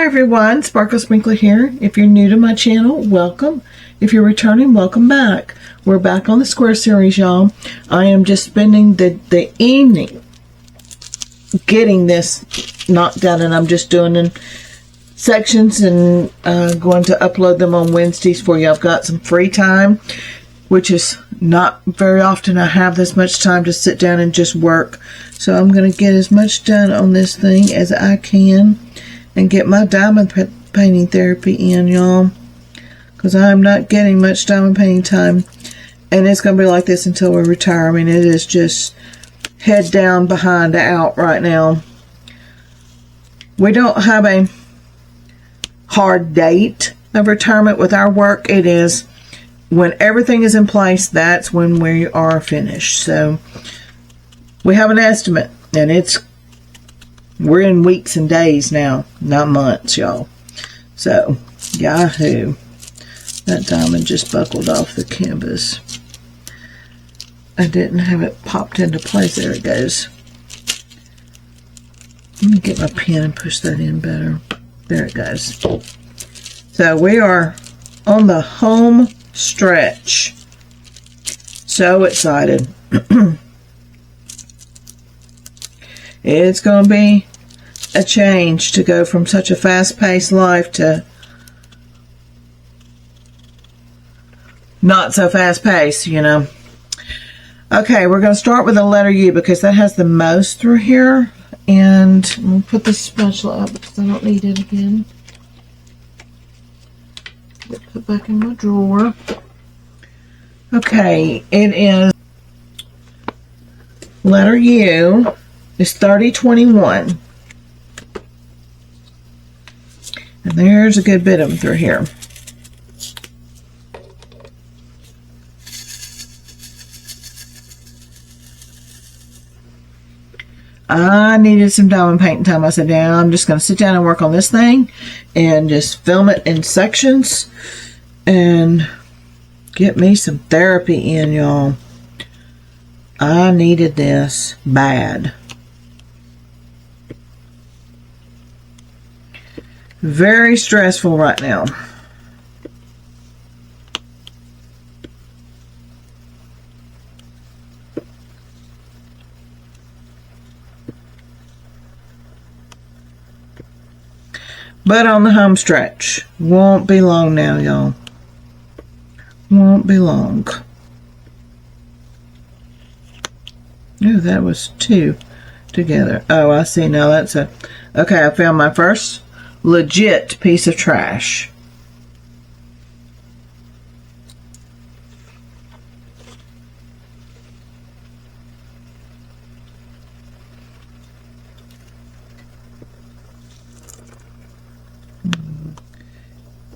everyone, Sparkle Sprinkler here. If you're new to my channel, welcome. If you're returning, welcome back. We're back on the square series, y'all. I am just spending the evening getting this knocked out, and I'm just doing in sections and going to upload them on Wednesdays for you. I've got some free time, which is not very often I have this much time to sit down and just work. So I'm going to get as much done on this thing as I can and get my diamond painting therapy in, y'all, because I'm not getting much diamond painting time, and it's going to be like this until we retire. I mean, it is just head down, behind out right now. We don't have a hard date of retirement with our work. It is when everything is in place, that's when we are finished. So we have an estimate, and we're in weeks and days now, not months, y'all. So, yahoo. That diamond just buckled off the canvas. I didn't have it popped into place. There it goes. Let me get my pen and push that in better. There it goes. So we are on the home stretch. So excited. It's going to be a change to go from such a fast-paced life to not so fast-paced, you know. Okay, we're going to start with the letter U because that has the most through here. And I'm going to put this spatula up because I don't need it again. Get it put back in my drawer. Okay, it is letter U is 3021. And there's a good bit of them through here. I needed some diamond painting time. I said, yeah, I'm just going to sit down and work on this thing and just film it in sections and get me some therapy in, y'all. I needed this bad. Very stressful right now. But on the home stretch. Won't be long now, y'all. Won't be long. Oh, that was two together. Oh, I see now. That's a... Okay, I found my first legit piece of trash.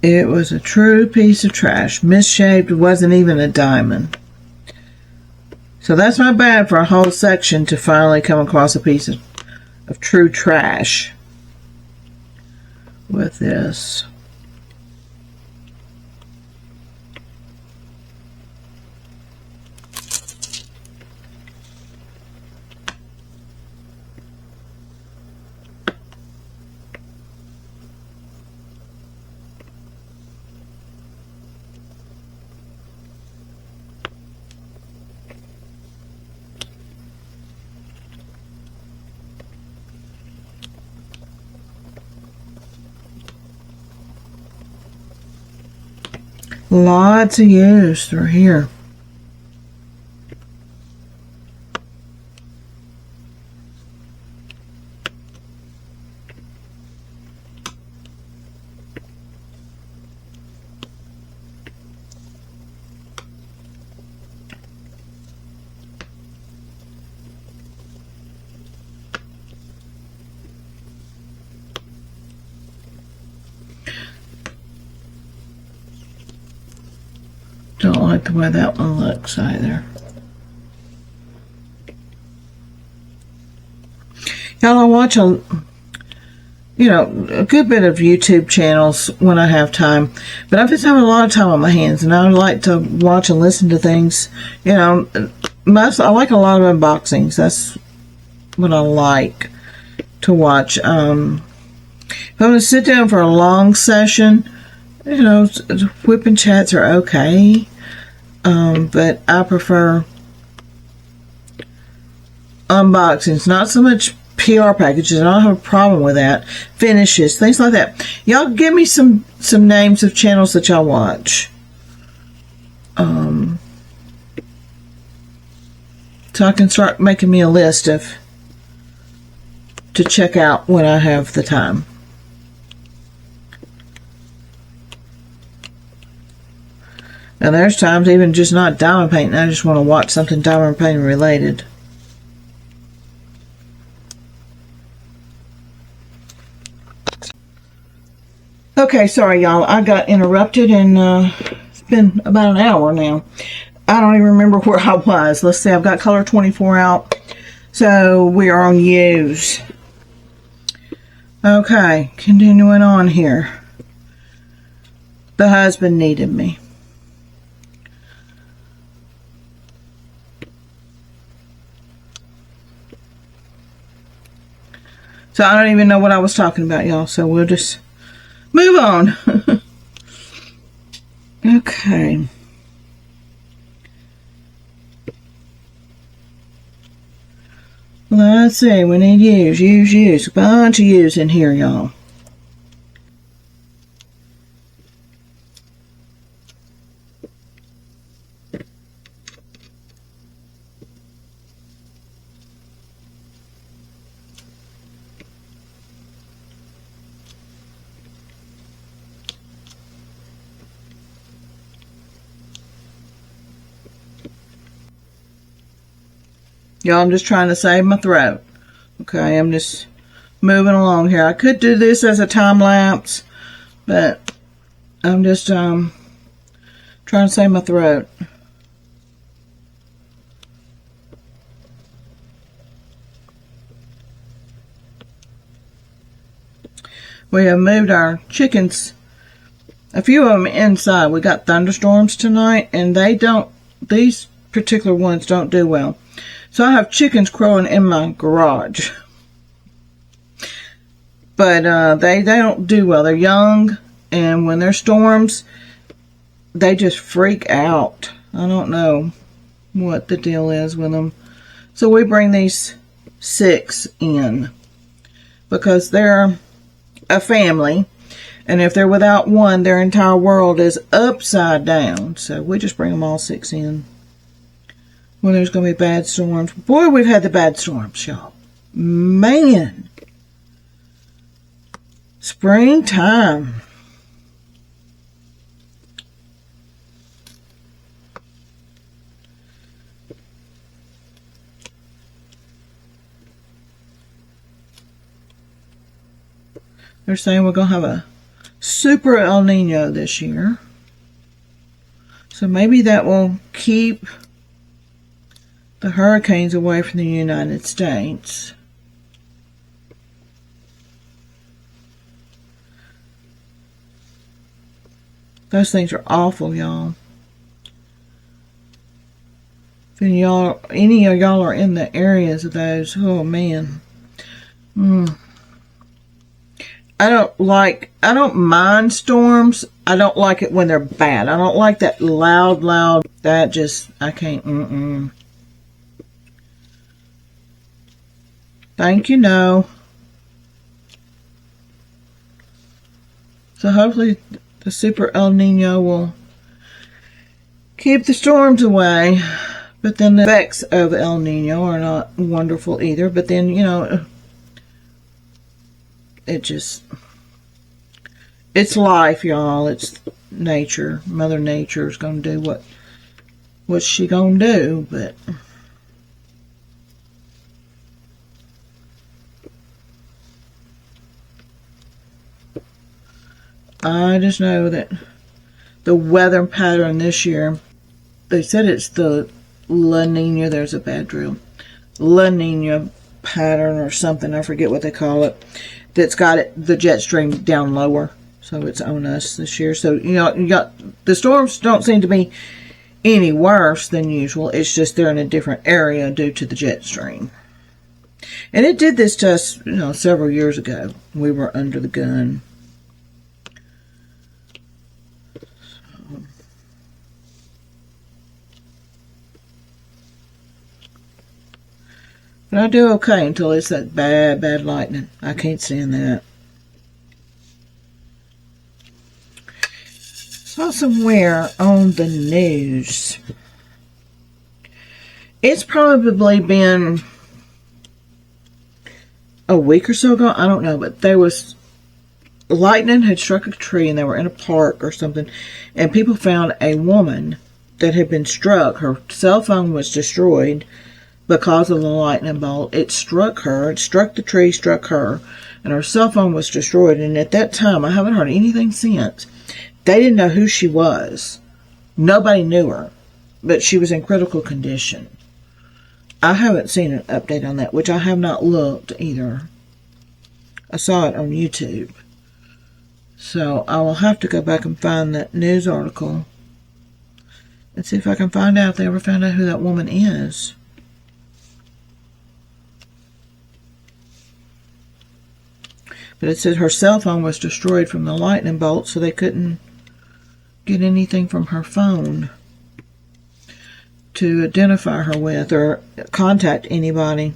It was a true piece of trash. Misshaped, wasn't even a diamond. So that's not bad for a whole section to finally come across a piece of true trash with this. Lots of use through here. Don't like the way that one looks either. Y'all, I watch a good bit of YouTube channels when I have time, but I've just having a lot of time on my hands, and I like to watch and listen to things. I like a lot of unboxings. That's what I like to watch. If I'm going to sit down for a long session, you know, whipping chats are okay. But I prefer unboxings, not so much PR packages. I don't have a problem with that. Finishes, things like that. Y'all give me some names of channels that y'all watch. So I can start making me a list to check out when I have the time. And there's times even just not diamond painting, I just want to watch something diamond painting related. Okay, sorry y'all, I got interrupted and it's been about an hour now. I don't even remember where I was. Let's see, I've got color 24 out. So we are on use. Okay, continuing on here. The husband needed me. So I don't even know what I was talking about, y'all. So we'll just move on. Okay. Let's see. We need use. A bunch of use in here, y'all. Y'all, I'm just trying to save my throat. Okay, I'm just moving along here. I could do this as a time lapse, but I'm just trying to save my throat. We have moved our chickens, a few of them inside. We got thunderstorms tonight, and these particular ones don't do well. So I have chickens crowing in my garage. But they don't do well. They're young, and when there's storms, they just freak out. I don't know what the deal is with them. So we bring these 6 in because they're a family. And if they're without one, their entire world is upside down. So we just bring them all 6 in when there's going to be bad storms. Boy, we've had the bad storms, y'all. Man. Springtime. They're saying we're going to have a super El Nino this year. So maybe that will keep the hurricanes away from the United States. Those things are awful, y'all. If any of y'all are in the areas of those, oh man. I don't mind storms. I don't like it when they're bad. I don't like that loud, that just, I can't, Thank you, no. So hopefully the super El Nino will keep the storms away. But then the effects of El Nino are not wonderful either. But then, you know, it's life, y'all. It's nature. Mother Nature is going to do what's she going to do. But I just know that the weather pattern this year, they said it's the La Nina, there's a bad drill, La Nina pattern or something, I forget what they call it, that's got the jet stream down lower. So it's on us this year. So, you know, the storms don't seem to be any worse than usual. It's just they're in a different area due to the jet stream. And it did this to us, several years ago. We were under the gun. But I do okay until it's that bad, bad lightning. I can't stand that. Saw somewhere on the news. It's probably been a week or so ago. I don't know, but there was lightning had struck a tree, and they were in a park or something, and people found a woman that had been struck. Her cell phone was destroyed because of the lightning bolt. It struck her. It struck the tree, struck her, and her cell phone was destroyed. And at that time, I haven't heard anything since. They didn't know who she was. Nobody knew her, but she was in critical condition. I haven't seen an update on that, which I have not looked either. I saw it on YouTube. So I will have to go back and find that news article and see if I can find out if they ever found out who that woman is. But it said her cell phone was destroyed from the lightning bolt, so they couldn't get anything from her phone to identify her with or contact anybody.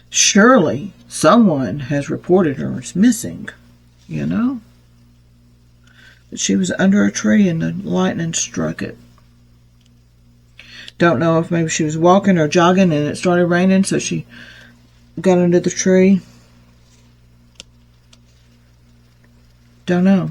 Surely someone has reported her as missing, But she was under a tree and the lightning struck it. Don't know if maybe she was walking or jogging and it started raining, so she got under the tree. Don't know.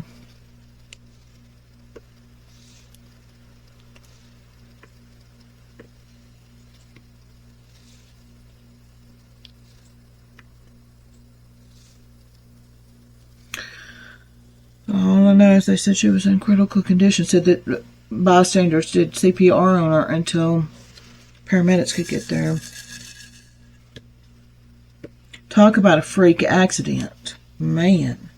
All I know is they said she was in critical condition. Said that bystanders did CPR on her until paramedics could get there. Talk about a freak accident. Man.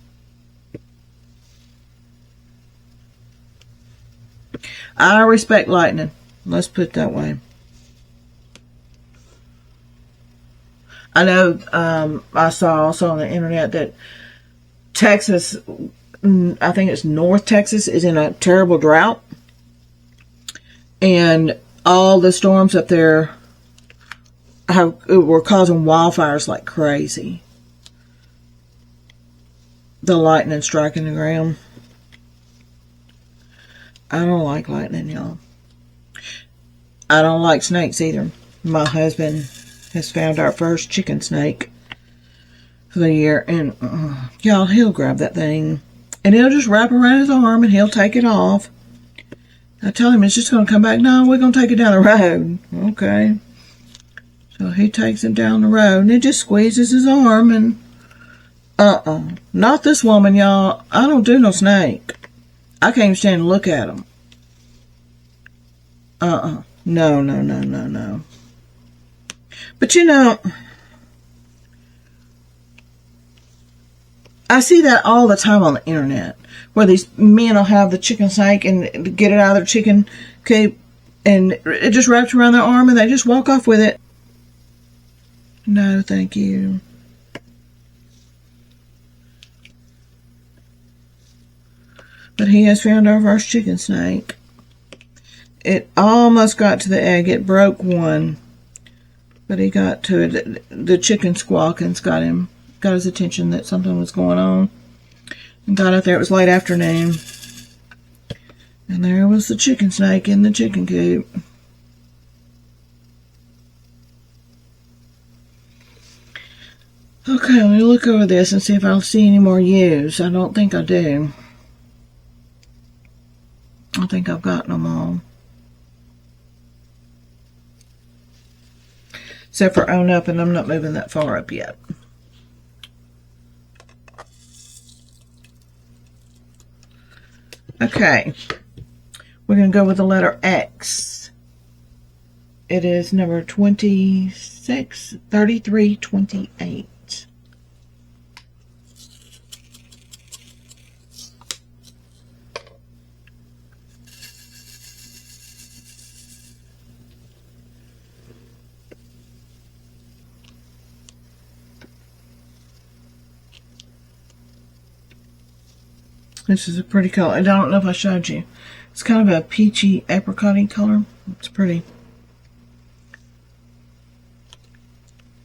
I respect lightning. Let's put it that way. I know I saw also on the internet that Texas, I think it's North Texas, is in a terrible drought. And all the storms up there were causing wildfires like crazy. The lightning striking the ground. I don't like lightning, y'all. I don't like snakes either. My husband has found our first chicken snake for the year. And, y'all, he'll grab that thing. And he'll just wrap around his arm and he'll take it off. I tell him it's just going to come back. No, we're going to take it down the road. Okay. So he takes him down the road and it just squeezes his arm and, not this woman, y'all. I don't do no snake. I can't even stand to look at them. No. But I see that all the time on the internet, where these men will have the chicken snake and get it out of their chicken coop, and it just wraps around their arm and they just walk off with it. No, thank you. But he has found our first chicken snake. It almost got to the egg. It broke one. But he got to it. The chicken squawking's got his attention that something was going on. And got out there. It was late afternoon. And there was the chicken snake in the chicken coop. Okay, let me look over this and see if I'll see any more ewes. I don't think I do. I think I've gotten them all. Except for own up, and I'm not moving that far up yet. Okay. We're going to go with the letter X. It is number 3328. This is a pretty color. I don't know if I showed you. It's kind of a peachy apricot-y color. It's pretty.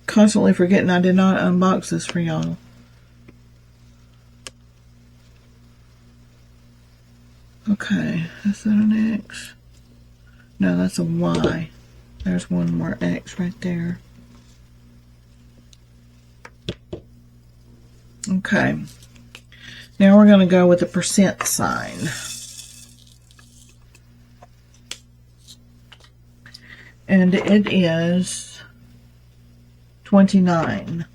Constantly forgetting I did not unbox this for y'all. Okay, is that an X? No, that's a Y. There's one more X right there. Okay. Now we're going to go with the percent sign. And it is 29.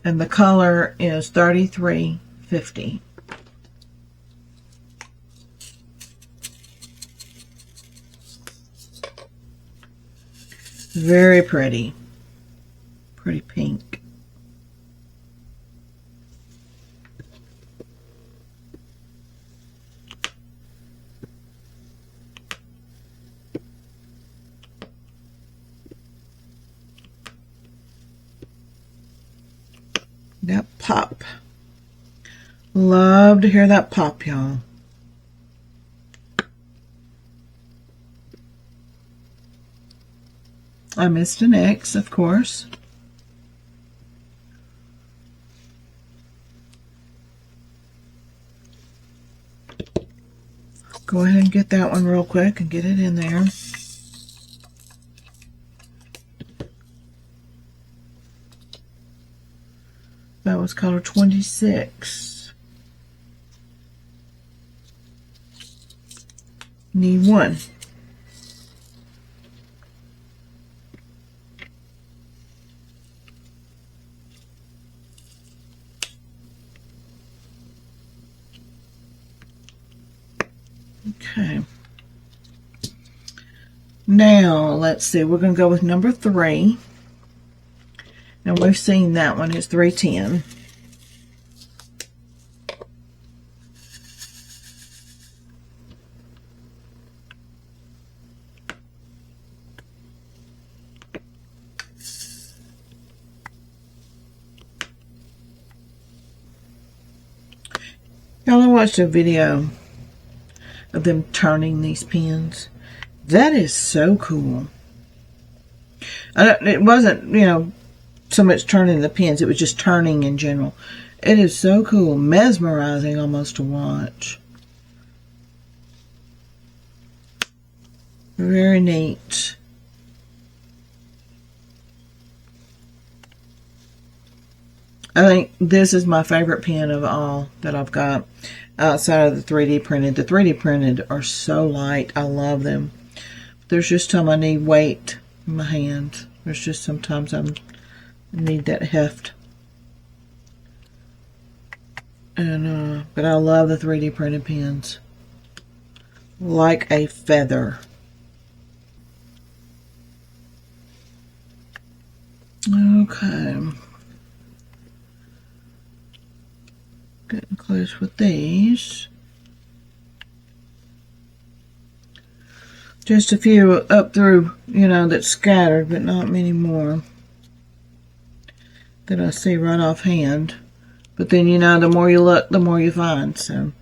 And the color is 3350. Very pretty. Pretty pink. That pop. Love to hear that pop, y'all. I missed an X, of course. Go ahead and get that one real quick and get it in there. That was color 26. Need one. Okay. Now, let's see. We're going to go with number 3. And we've seen that one is 310. Y'all, I watched a video of them turning these pens. That is so cool. It wasn't, you know, so much turning the pens. It was just turning in general. It is so cool. Mesmerizing almost to watch. Very neat. I think this is my favorite pen of all that I've got outside of the 3D printed. The 3D printed are so light. I love them. There's just time I need weight in my hand. There's just sometimes I need that heft. And but I love the 3D printed pens. Like a feather. Okay. Getting close with these. Just a few up through, you know, that's scattered, but not many more that I see right offhand. But then, you know, the more you look, the more you find, so.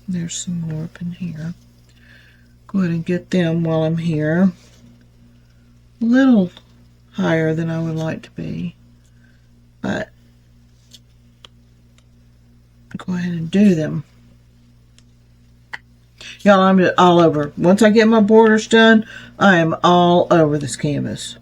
There's some more up in here. Go ahead and get them while I'm here. A little higher than I would like to be, but go ahead and do them. Y'all, I'm all over. Once I get my borders done, I am all over this canvas.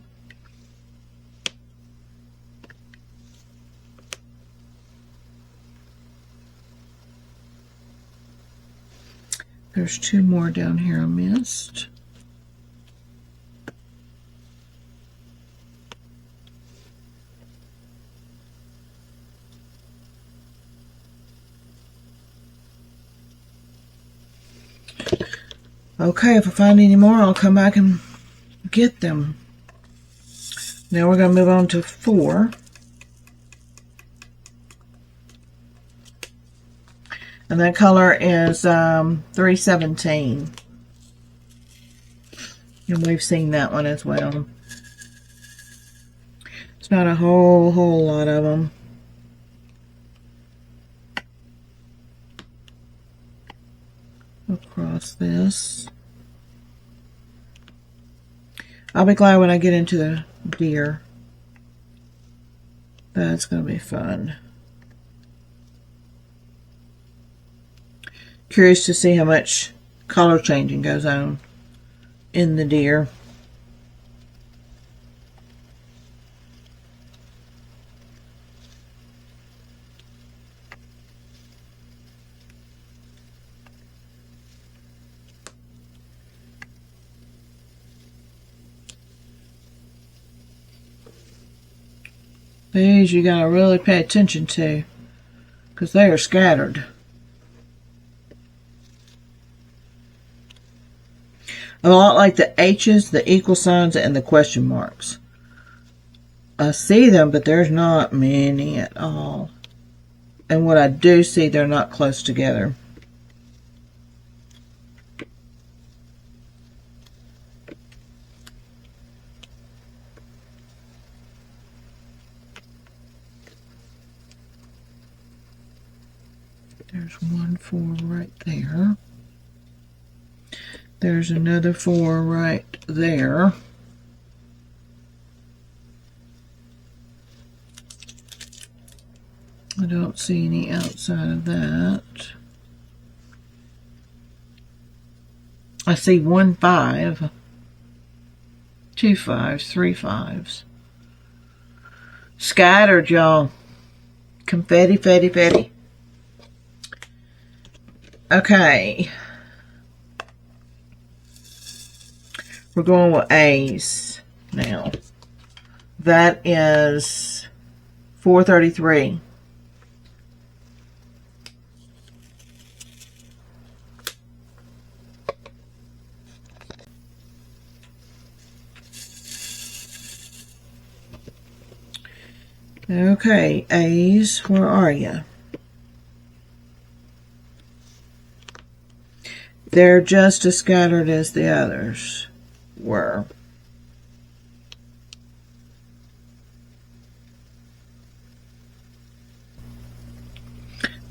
There's 2 more down here I missed. Okay, if I find any more, I'll come back and get them. Now we're going to move on to 4. And that color is 317. And we've seen that one as well. It's not a whole lot of them. Across this. I'll be glad when I get into the deer. That's going to be fun. Curious to see how much color changing goes on in the deer. These you gotta really pay attention to, because they are scattered. A lot like the H's, the equal signs, and the question marks. I see them, but there's not many at all. And what I do see, they're not close together. There's 1 4 right there. There's another 4 right there. I don't see any outside of that. I see 1 5, 2 5s, 3 5s. Scattered, y'all. Confetti, fetty, fetty. Okay. We're going with A's now. That is 433. Okay, A's, where are you? They're just as scattered as the others were.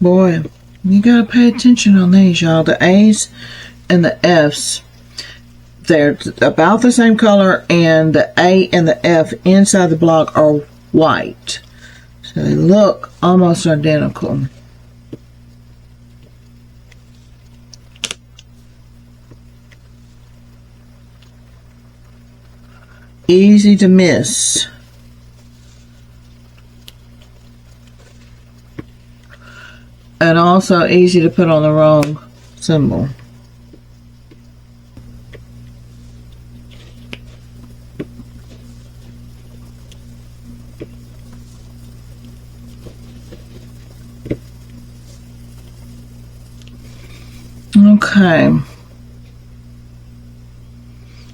Boy, you gotta pay attention on these, y'all. The A's and the F's, they're about the same color, and the A and the F inside the block are white. So they look almost identical. Easy to miss. And also easy to put on the wrong symbol. Okay.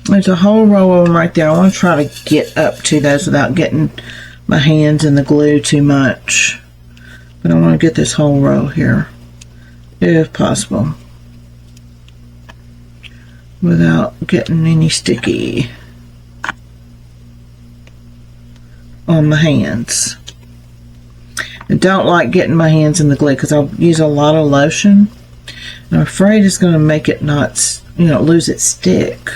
There's a whole row of them right there. I want to try to get up to those without getting my hands in the glue too much. But I want to get this whole row here, if possible, without getting any sticky on my hands. I don't like getting my hands in the glue because I'll use a lot of lotion. I'm afraid it's going to make it not, lose its stick.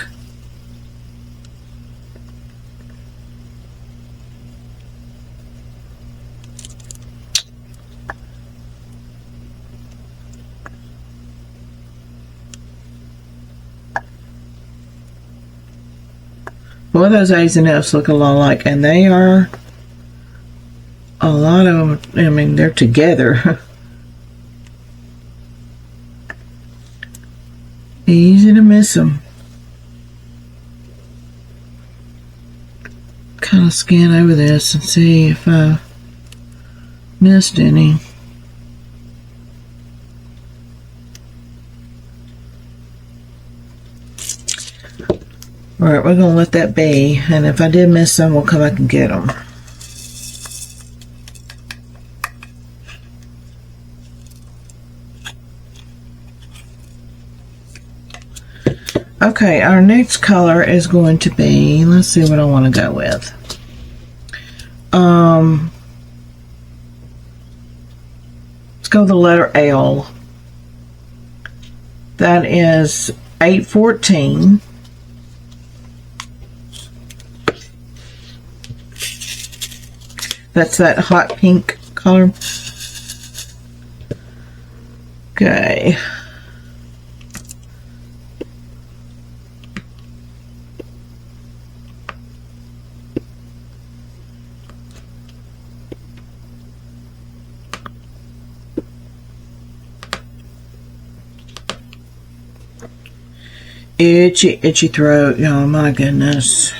Boy, those A's and F's look a lot alike, and they are, a lot of them, I mean, they're together. Easy to miss them. Kind of scan over this and see if I missed any. Alright, we're going to let that be, and if I did miss some, we'll come back and get them. Okay, our next color is going to be, let's see what I want to go with. Let's go with the letter L. That is 814. That's that hot pink color. Okay. Itchy throat. Oh my goodness.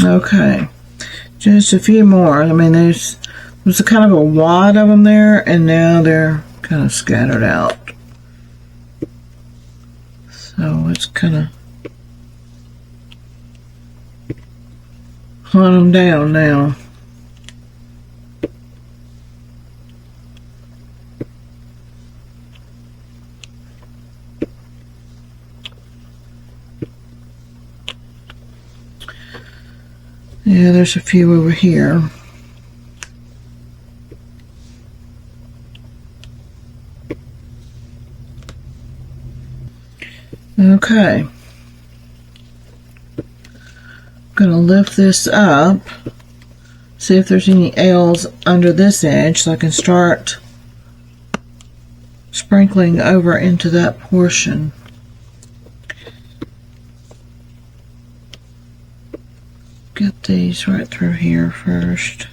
Okay, just a few more. I mean, there's a kind of a wad of them there, and now they're kind of scattered out. So it's kind of hunt them down now. Yeah, there's a few over here. Okay. I'm going to lift this up, see if there's any L's under this edge so I can start sprinkling over into that portion. Get these right through here first.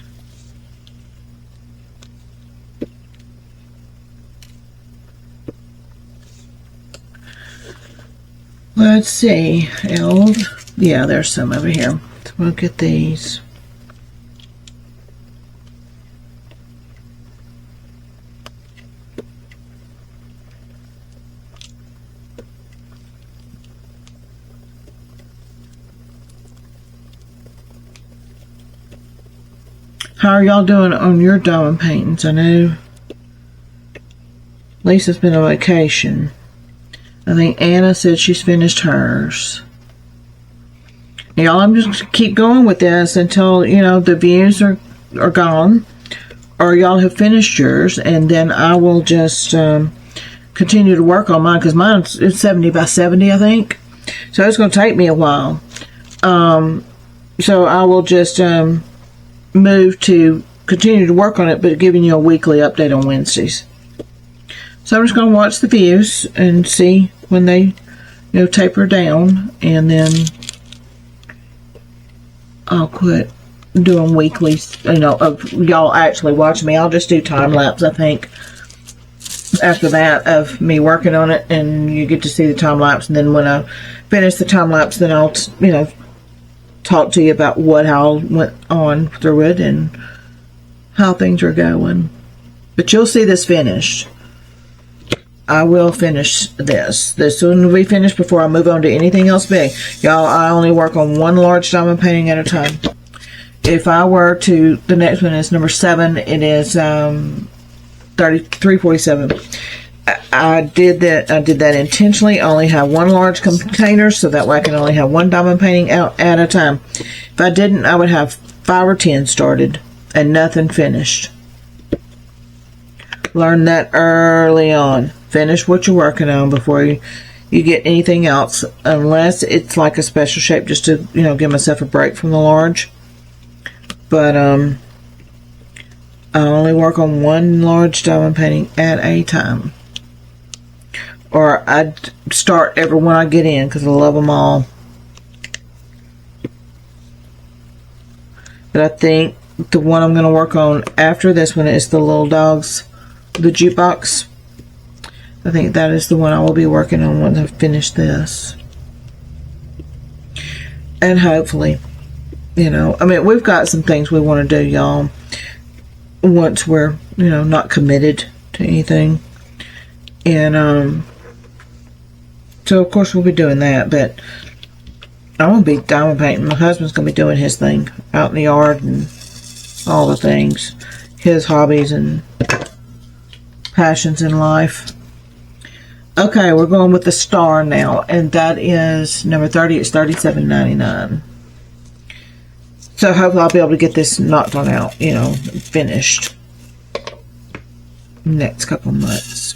Let's see, L's. Yeah, there's some over here. So we'll get these. How are y'all doing on your diamond paintings? I know Lisa's been on vacation. I think Anna said she's finished hers. Y'all, I'm just keep going with this until, you know, the views are gone, or y'all have finished yours, and then I will just continue to work on mine, because mine's 70 by 70, I think. So it's going to take me a while. So I will just move to continue to work on it, but giving you a weekly update on Wednesdays. So I'm just going to watch the views and see when they, you know, taper down, and then I'll quit doing weekly, you know, of y'all actually watching me. I'll just do time lapse, I think, after that, of me working on it, and you get to see the time lapse. And then when I finish the time lapse, then I'll, you know, talk to you about how I went on through it and how things are going. But you'll see this finished. I will finish this. This will be finished before I move on to anything else big. Y'all, I only work on one large diamond painting at a time. If I were to, the next one is number 7. It is 347. I did that intentionally. I only have one large container, so that way I can only have one diamond painting out at a time. If I didn't, I would have 5 or 10 started and nothing finished. Learn that early on. Finish what you're working on before you get anything else, unless it's like a special shape, just to, you know, give myself a break from the large. But I only work on one large diamond painting at a time. Or I start every one I get in, because I love them all. But I think the one I'm going to work on after this one is the little dogs, the jukebox. I think that is the one I will be working on once I finish this. And hopefully, you know, I mean, we've got some things we want to do, y'all, once we're, you know, not committed to anything. And so of course we'll be doing that, but I'm going to be diamond painting. My husband's going to be doing his thing out in the yard, and all the things, his hobbies and passions in life. Okay, we're going with the star now, and that is number 30. It's $37.99. So hopefully I'll be able to get this knocked on out, you know, finished next couple months.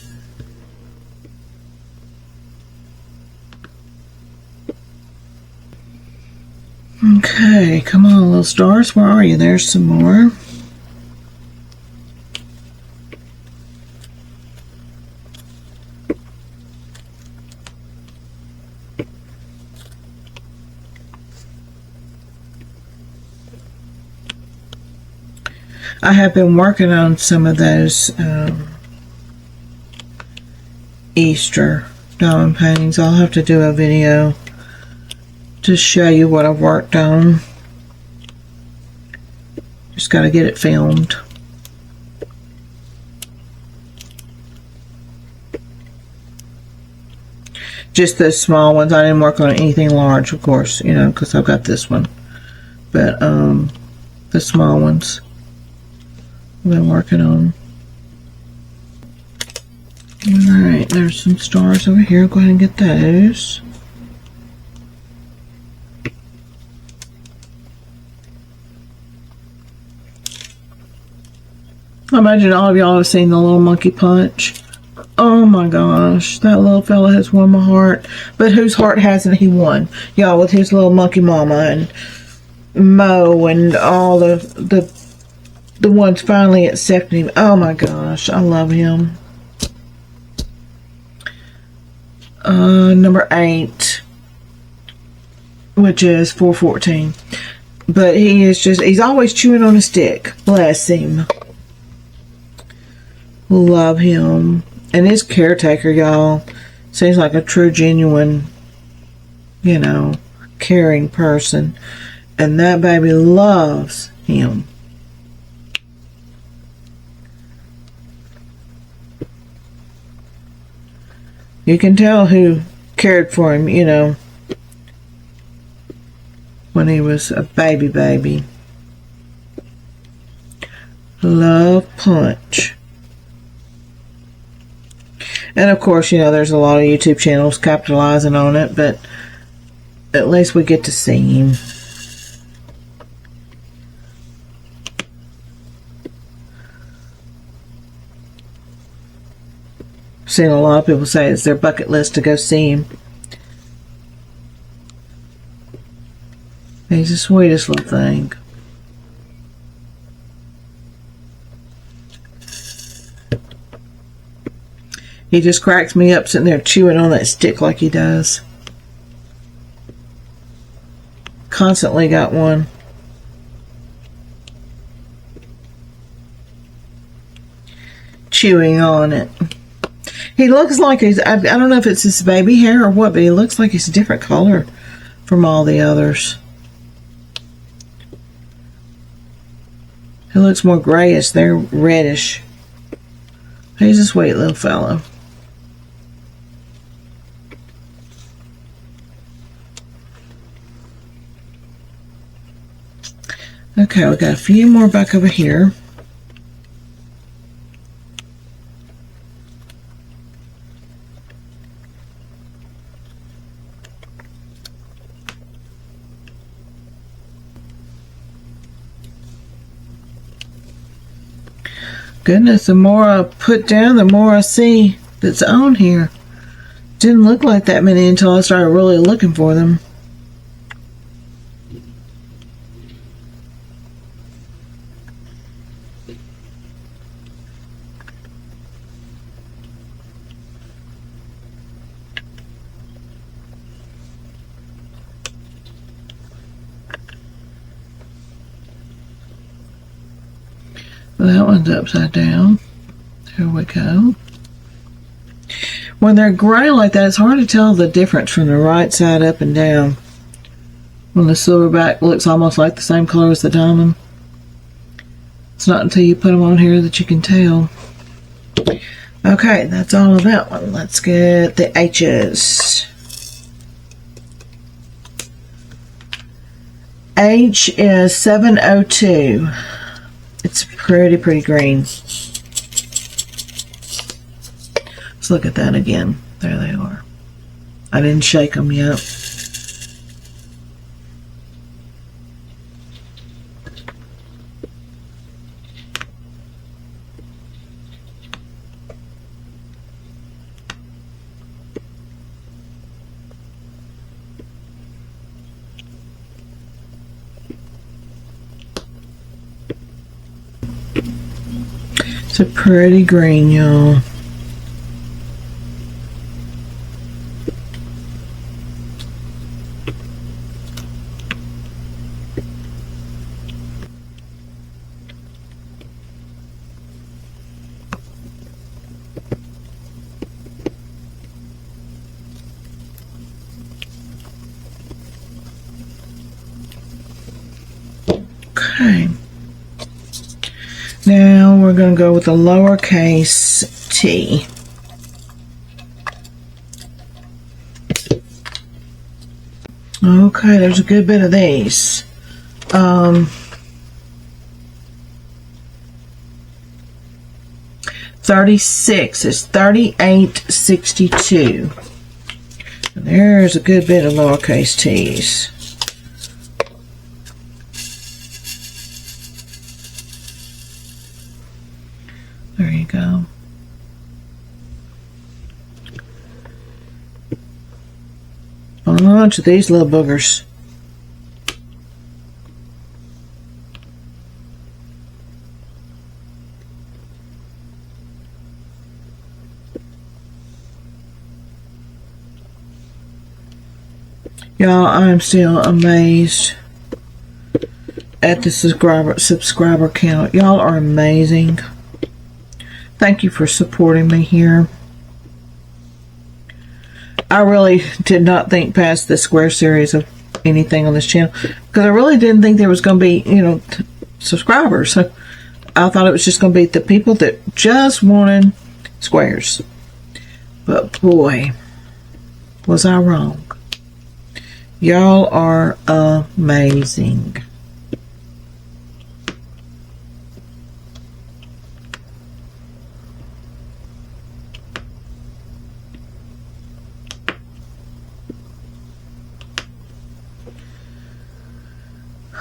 Okay, come on, little stars. Where are you? There's some more. I have been working on some of those Easter diamond paintings. I'll have to do a video to show you what I've worked on. Just got to get it filmed. Just those small ones. I didn't work on anything large, of course, you know, because I've got this one. But the small ones I've been working on. Alright, there's some stars over here. Go ahead and get those. I imagine all of y'all have seen the little monkey punch. Oh my gosh, that little fella has won my heart. But whose heart hasn't he won? Y'all, with his little monkey mama and Mo and all the ones finally accepting him. Oh my gosh, I love him. Number 8, which is $4.14. But he is just, he's always chewing on a stick. Bless him. Love him. And his caretaker, y'all, seems like a true, genuine, you know, caring person. And that baby loves him. You can tell who cared for him, you know, when he was a baby. Love Punch. And of course, you know, there's a lot of YouTube channels capitalizing on it, but at least we get to see him. Seen a lot of people say it's their bucket list to go see him. He's the sweetest little thing. He just cracks me up sitting there chewing on that stick like he does. Constantly got one. Chewing on it. He looks like he's, I don't know if it's his baby hair or what, but he looks like he's a different color from all the others. He looks more grayish. They're reddish. He's a sweet little fellow. Okay, we got a few more back over here. Goodness, the more I put down, the more I see that's on here. Didn't look like that many until I started really looking for them. That one's upside down. There we go. When they're gray like that, it's hard to tell the difference from the right side up and down. When the silverback looks almost like the same color as the diamond. It's not until you put them on here that you can tell. Okay, that's all of that one. Let's get the H's. H is 702. It's pretty green. Let's look at that again. There they are. I didn't shake them yet. It's a pretty green, y'all. Okay. Now we're going to go with a lowercase t. Okay, there's a good bit of these. 36 is 3862. There's a good bit of lowercase t's. There you go. A bunch of these little boogers. Y'all, I'm still amazed at the subscriber count. Y'all are amazing. Thank you for supporting me here. I really did not think past the square series of anything on this channel because I really didn't think there was going to be, you know, subscribers. So I thought it was just going to be the people that just wanted squares. But boy, was I wrong. Y'all are amazing.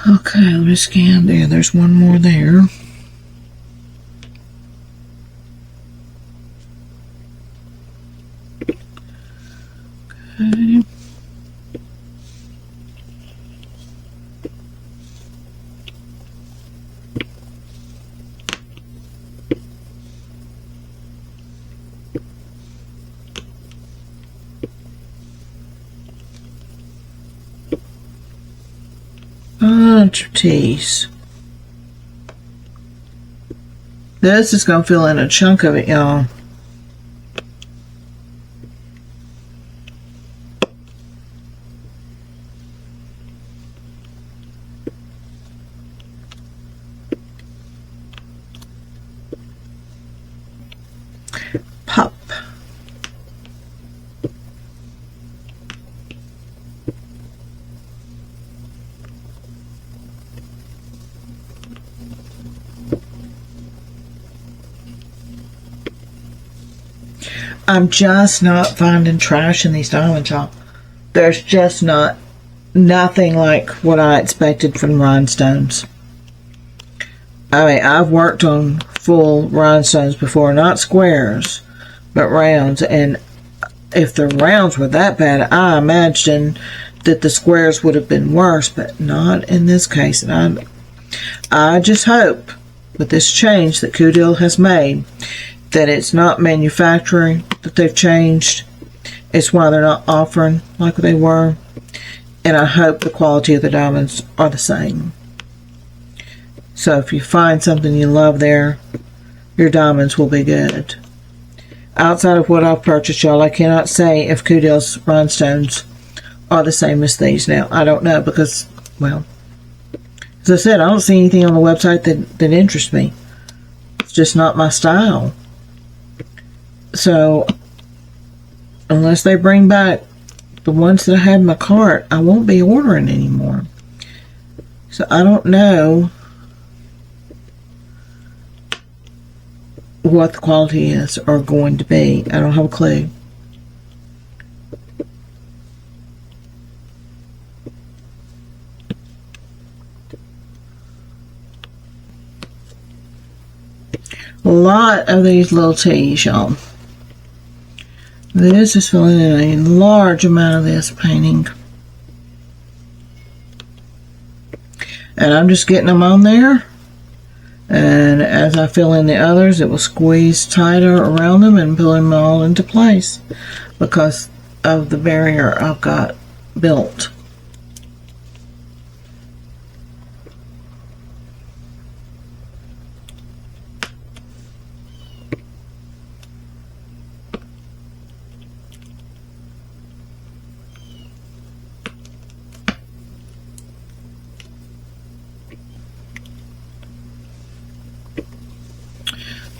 Okay, let me scan there. There's one more there. Okay. Bunch of T's. This is going to fill in a chunk of it, y'all. Pop. I'm just not finding trash in these diamonds, y'all. There's just nothing like what I expected from rhinestones. I mean, I've worked on full rhinestones before, not squares, but rounds. And if the rounds were that bad, I imagine that the squares would have been worse, but not in this case. And I just hope with this change that Coudil has made, that it's not manufacturing that they've changed. It's why they're not offering like they were. And I hope the quality of the diamonds are the same. So if you find something you love there, your diamonds will be good. Outside of what I've purchased, y'all, I cannot say if Coudil's rhinestones are the same as these. Now, I don't know because, well, as I said, I don't see anything on the website that interests me. It's just not my style. So, unless they bring back the ones that I had in my cart, I won't be ordering anymore. So, I don't know what the quality is or going to be. I don't have a clue. A lot of these little teas, y'all. This is filling in a large amount of this painting. And I'm just getting them on there. And as I fill in the others, it will squeeze tighter around them and pull them all into place because of the barrier I've got built.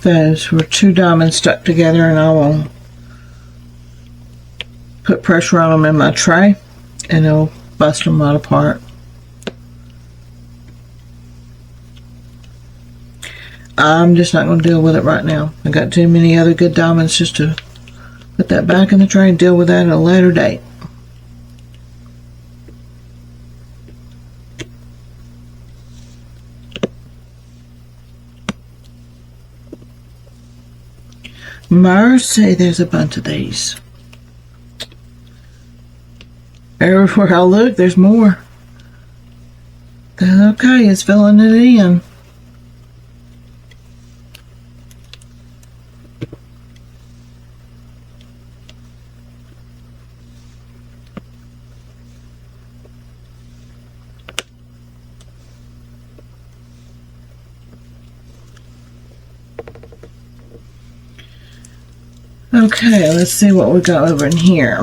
Those were 2 diamonds stuck together, and I will put pressure on them in my tray and it'll bust them right apart. I'm just not going to deal with it right now. I got too many other good diamonds just to put that back in the tray and deal with that at a later date. Mercy, there's a bunch of these. Everywhere I look, there's more. Okay, it's filling it in. Okay, let's see what we got over in here.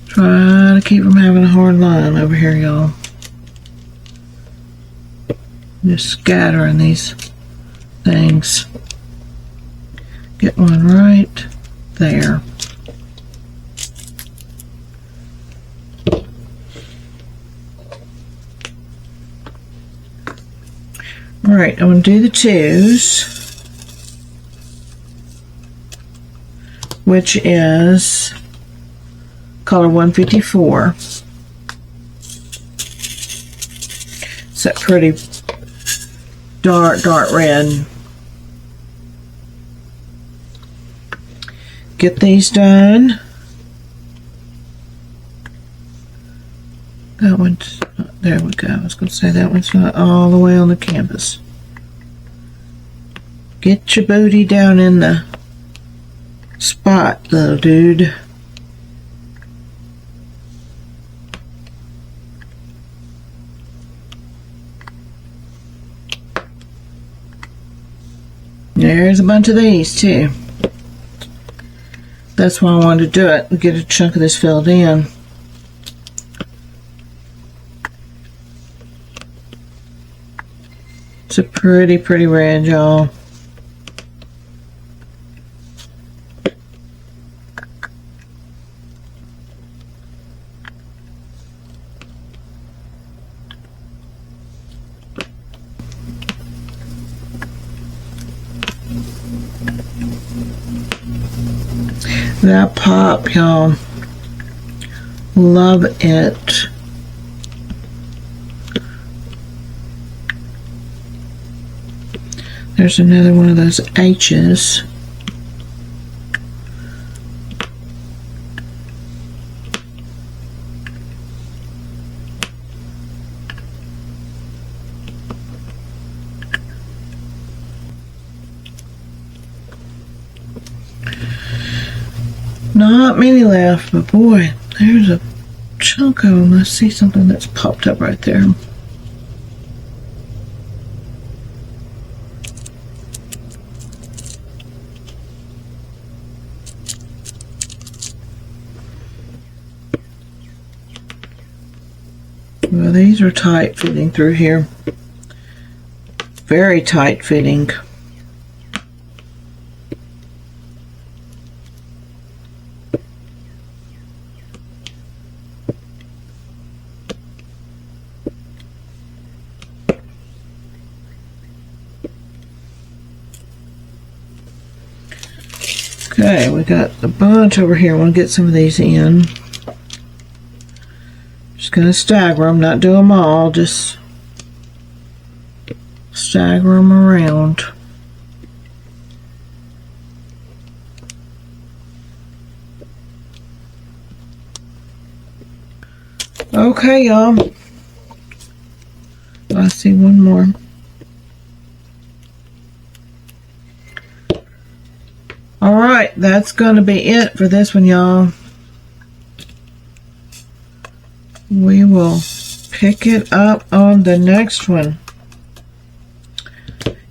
Try to keep from having a hard line over here, y'all. Just scattering these things. Get one right there. Alright, I'm going to do the 2s, which is color 154. It's that pretty dark red. Get these done. That one's not, there we go. I was going to say that one's not all the way on the canvas. Get your booty down in the spot, little dude. There's a bunch of these too. That's why I wanted to do it and get a chunk of this filled in. It's a pretty red, y'all. That pop, y'all. Love it. There's another one of those H's. Not many left, but boy, there's a chunk of them. I see something that's popped up right there. Well, these are tight fitting through here. very tight fitting. Okay, we got a bunch over here. I want to get some of these in. Just going to stagger them, not do them all, just stagger them around. Okay, y'all. I see one more. Alright, that's going to be it for this one, y'all. We will pick it up on the next one.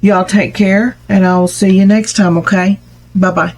Y'all take care, and I will see you next time, okay? Bye-bye.